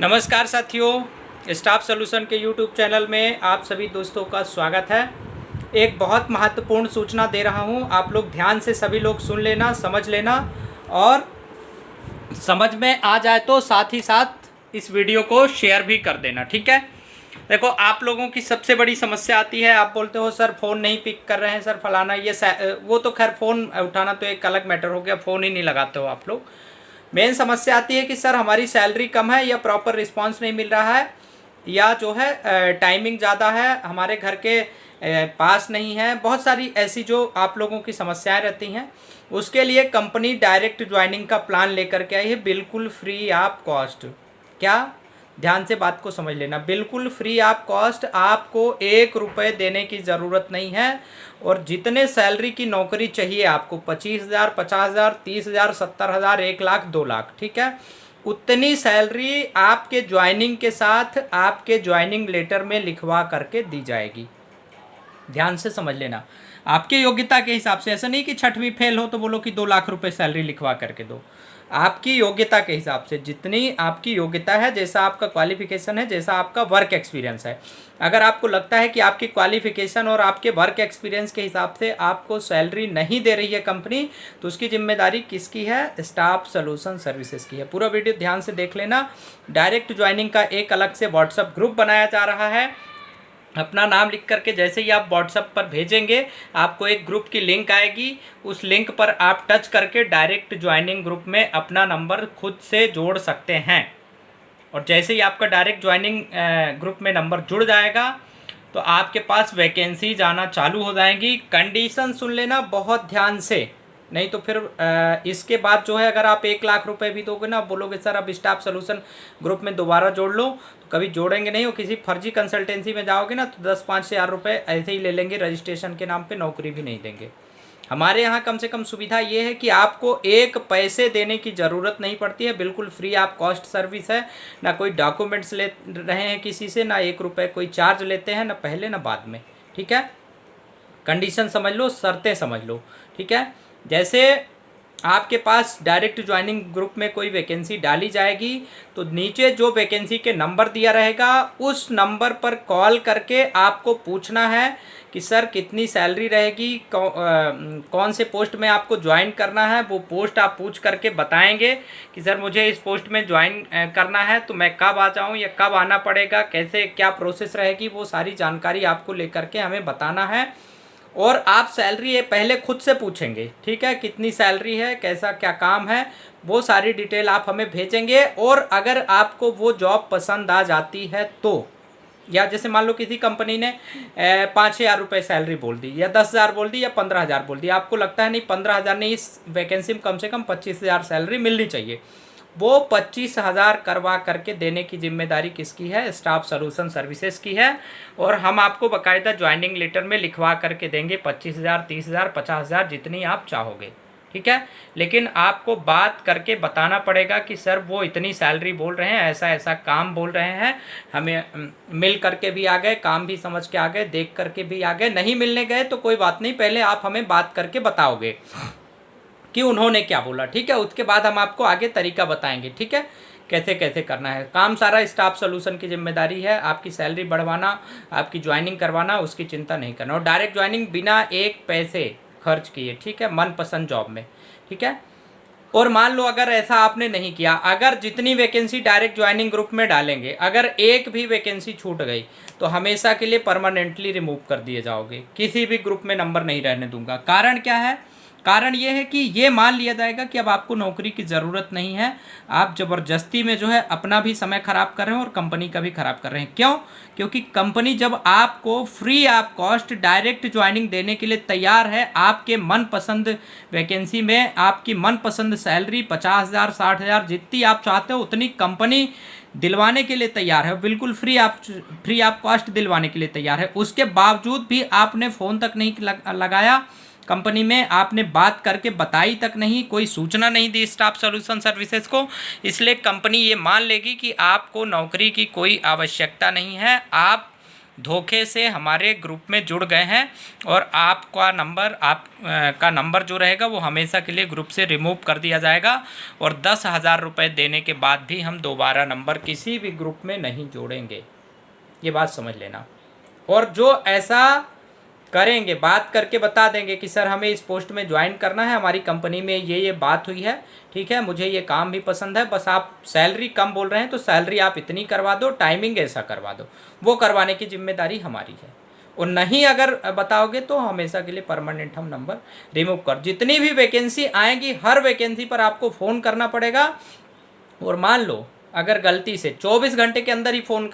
नमस्कार साथियों, staff solution के यूट्यूब चैनल में आप सभी दोस्तों का स्वागत है। एक बहुत महत्वपूर्ण सूचना दे रहा हूं, आप लोग ध्यान से सभी लोग सुन लेना, समझ लेना और समझ में आ जाए तो साथ ही साथ इस वीडियो को शेयर भी कर देना, ठीक है। देखो, आप लोगों की सबसे बड़ी समस्या आती है, आप बोलते हो सर फ़ोन नहीं पिक कर रहे हैं, सर फलाना ये वो तो खैर फ़ोन उठाना तो एक अलग मैटर हो गया, फ़ोन ही नहीं लगाते हो आप लोग। मेन समस्या आती है कि सर हमारी सैलरी कम है या प्रॉपर रिस्पांस नहीं मिल रहा है या जो है टाइमिंग ज़्यादा है, हमारे घर के पास नहीं है। बहुत सारी ऐसी जो आप लोगों की समस्याएं रहती हैं, उसके लिए कंपनी डायरेक्ट ज्वाइनिंग का प्लान लेकर के आई है, बिल्कुल फ्री ऑफ कॉस्ट। क्या, ध्यान से बात को समझ लेना, बिल्कुल फ्री ऑफ कॉस्ट, आपको 1 रुपये देने की ज़रूरत नहीं है। और जितने सैलरी की नौकरी चाहिए आपको, 25,000, 50,000, 30,000, 70,000, 1 लाख, 2 लाख, ठीक है, उतनी सैलरी आपके ज्वाइनिंग के साथ आपके ज्वाइनिंग लेटर में लिखवा करके दी जाएगी। ध्यान से समझ लेना, आपके योग्यता के हिसाब से। ऐसा नहीं कि 6वीं फेल हो तो बोलो कि 2 लाख रुपए सैलरी लिखवा करके दो। आपकी योग्यता के हिसाब से, जितनी आपकी योग्यता है, जैसा आपका क्वालिफिकेशन है, जैसा आपका वर्क एक्सपीरियंस है। अगर आपको लगता है कि आपकी क्वालिफिकेशन और आपके वर्क एक्सपीरियंस के हिसाब से आपको सैलरी नहीं दे रही है कंपनी, तो उसकी जिम्मेदारी किसकी है? स्टाफ सॉल्यूशन सर्विसेज की है। पूरा वीडियो ध्यान से देख लेना। डायरेक्ट ज्वाइनिंग का एक अलग से व्हाट्सएप ग्रुप बनाया जा रहा है। अपना नाम लिख करके जैसे ही आप व्हाट्सएप पर भेजेंगे, आपको एक ग्रुप की लिंक आएगी। उस लिंक पर आप टच करके डायरेक्ट ज्वाइनिंग ग्रुप में अपना नंबर खुद से जोड़ सकते हैं। और जैसे ही आपका डायरेक्ट ज्वाइनिंग ग्रुप में नंबर जुड़ जाएगा तो आपके पास वैकेंसी जाना चालू हो जाएंगी। कंडीशन सुन लेना बहुत ध्यान से, नहीं तो फिर इसके बाद जो है, अगर आप 1 लाख रुपए भी दोगे ना, बोलोगे सर अब स्टाफ सोल्यूशन ग्रुप में दोबारा जोड़ लो, तो कभी जोड़ेंगे नहीं। हो किसी फर्जी कंसल्टेंसी में जाओगे ना तो 10-5 हज़ार रुपये ऐसे ही ले लेंगे, रजिस्ट्रेशन के नाम पे नौकरी भी नहीं देंगे। हमारे यहाँ कम से कम सुविधा ये है कि आपको 1 पैसे देने की ज़रूरत नहीं पड़ती है, बिल्कुल फ्री ऑफ कॉस्ट सर्विस है। ना कोई डॉक्यूमेंट्स ले रहे हैं किसी से, ना 1 रुपये कोई चार्ज लेते हैं, ना पहले ना बाद में, ठीक है। कंडीशन समझ लो, शर्तें समझ लो, ठीक है। जैसे आपके पास डायरेक्ट ज्वाइनिंग ग्रुप में कोई वैकेंसी डाली जाएगी तो नीचे जो वैकेंसी के नंबर दिया रहेगा, उस नंबर पर कॉल करके आपको पूछना है कि सर कितनी सैलरी रहेगी, कौन से पोस्ट में आपको ज्वाइन करना है। वो पोस्ट आप पूछ करके बताएंगे कि सर मुझे इस पोस्ट में ज्वाइन करना है, तो मैं कब आ जाऊँ या कब आना पड़ेगा, कैसे क्या प्रोसेस रहेगी, वो सारी जानकारी आपको लेकर के हमें बताना है। और आप सैलरी ये पहले खुद से पूछेंगे, ठीक है, कितनी सैलरी है, कैसा क्या काम है, वो सारी डिटेल आप हमें भेजेंगे। और अगर आपको वो जॉब पसंद आ जाती है तो, या जैसे मान लो किसी कंपनी ने 5,000 रुपये सैलरी बोल दी, या 10,000 बोल दी, या 15,000 बोल दी, आपको लगता है नहीं 15,000 नहीं, इस वैकेंसी में कम से कम 25,000 सैलरी मिलनी चाहिए, वो 25,000 करवा करके देने की जिम्मेदारी किसकी है? स्टाफ सॉल्यूशन सर्विसेज की है। और हम आपको बाकायदा ज्वाइनिंग लेटर में लिखवा करके देंगे 25,000, 30,000, 50,000, जितनी आप चाहोगे, ठीक है। लेकिन आपको बात करके बताना पड़ेगा कि सर वो इतनी सैलरी बोल रहे हैं, ऐसा ऐसा काम बोल रहे हैं, हमें मिल करके भी आ गए, काम भी समझ के आ गए, देख करके भी आ गए। नहीं मिलने गए तो कोई बात नहीं, पहले आप हमें बात करके बताओगे कि उन्होंने क्या बोला, ठीक है। उसके बाद हम आपको आगे तरीका बताएंगे, ठीक है, कैसे कैसे करना है काम। सारा स्टाफ सॉल्यूशन की जिम्मेदारी है, आपकी सैलरी बढ़वाना, आपकी ज्वाइनिंग करवाना, उसकी चिंता नहीं करना। और डायरेक्ट ज्वाइनिंग बिना 1 पैसे खर्च किए, ठीक है, मनपसंद जॉब में, ठीक है। और मान लो अगर ऐसा आपने नहीं किया, अगर जितनी वैकेंसी डायरेक्ट ज्वाइनिंग ग्रुप में डालेंगे, अगर एक भी वैकेंसी छूट गई तो हमेशा के लिए परमानेंटली रिमूव कर दिए जाओगे, किसी भी ग्रुप में नंबर नहीं रहने दूंगा। कारण क्या है? कारण ये है कि ये मान लिया जाएगा कि अब आपको नौकरी की ज़रूरत नहीं है, आप ज़बरदस्ती में जो है अपना भी समय ख़राब कर रहे हैं और कंपनी का भी ख़राब कर रहे हैं। क्यों? क्योंकि कंपनी जब आपको free of cost direct joining देने के लिए तैयार है, आपके मनपसंद वैकेंसी में आपकी मनपसंद सैलरी 50,000, 60,000, जितनी आप चाहते हो उतनी कंपनी दिलवाने के लिए तैयार है, बिल्कुल फ्री ऑफ कॉस्ट दिलवाने के लिए तैयार है। उसके बावजूद भी आपने फ़ोन तक नहीं लगाया कंपनी में, आपने बात करके बताई तक नहीं, कोई सूचना नहीं दी स्टाफ सॉल्यूशन सर्विसेज को, इसलिए कंपनी ये मान लेगी कि आपको नौकरी की कोई आवश्यकता नहीं है, आप धोखे से हमारे ग्रुप में जुड़ गए हैं और आपका नंबर जो रहेगा वो हमेशा के लिए ग्रुप से रिमूव कर दिया जाएगा और 10,000 रुपये देने के बाद भी हम दोबारा नंबर किसी भी ग्रुप में नहीं जोड़ेंगे, ये बात समझ लेना। और जो ऐसा करेंगे, बात करके बता देंगे कि सर हमें इस पोस्ट में ज्वाइन करना है, हमारी कंपनी में ये बात हुई है, ठीक है, मुझे ये काम भी पसंद है, बस आप सैलरी कम बोल रहे हैं तो सैलरी आप इतनी करवा दो, टाइमिंग ऐसा करवा दो, वो करवाने की जिम्मेदारी हमारी है। और नहीं अगर बताओगे तो हमेशा के लिए परमानेंट हम नंबर रिमूव कर, जितनी भी वैकेंसी आएगी हर वैकेंसी पर आपको फ़ोन करना पड़ेगा। और मान लो अगर गलती से 24 घंटे के अंदर ही फ़ोन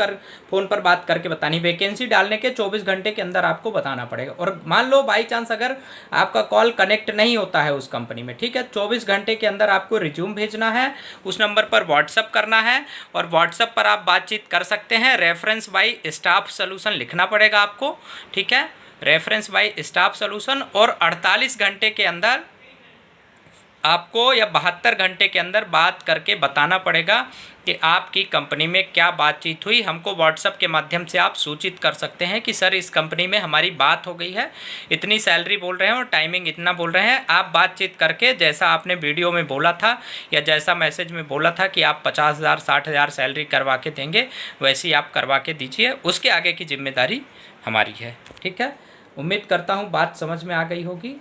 पर बात करके बतानी, वैकेंसी डालने के 24 घंटे के अंदर आपको बताना पड़ेगा। और मान लो बाई चांस अगर आपका कॉल कनेक्ट नहीं होता है उस कंपनी में, ठीक है, 24 घंटे के अंदर आपको रिज्यूम भेजना है, उस नंबर पर व्हाट्सअप करना है और व्हाट्सअप पर आप बातचीत कर सकते हैं। रेफरेंस बाई स्टाफ सॉल्यूशन लिखना पड़ेगा आपको, ठीक है, रेफरेंस बाई स्टाफ सॉल्यूशन। और 48 घंटे के अंदर आपको या 72 घंटे के अंदर बात करके बताना पड़ेगा कि आपकी कंपनी में क्या बातचीत हुई। हमको व्हाट्सएप के माध्यम से आप सूचित कर सकते हैं कि सर इस कंपनी में हमारी बात हो गई है, इतनी सैलरी बोल रहे हैं और टाइमिंग इतना बोल रहे हैं। आप बातचीत करके जैसा आपने वीडियो में बोला था या जैसा मैसेज में बोला था कि आप 50,000 60,000 सैलरी करवा के देंगे, वैसी आप करवा के दीजिए, उसके आगे की जिम्मेदारी हमारी है, ठीक है। उम्मीद करता हूँ बात समझ में आ गई होगी।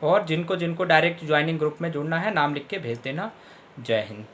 और जिनको जिनको डायरेक्ट ज्वाइनिंग ग्रुप में जुड़ना है नाम लिख के भेज देना। जय हिंद।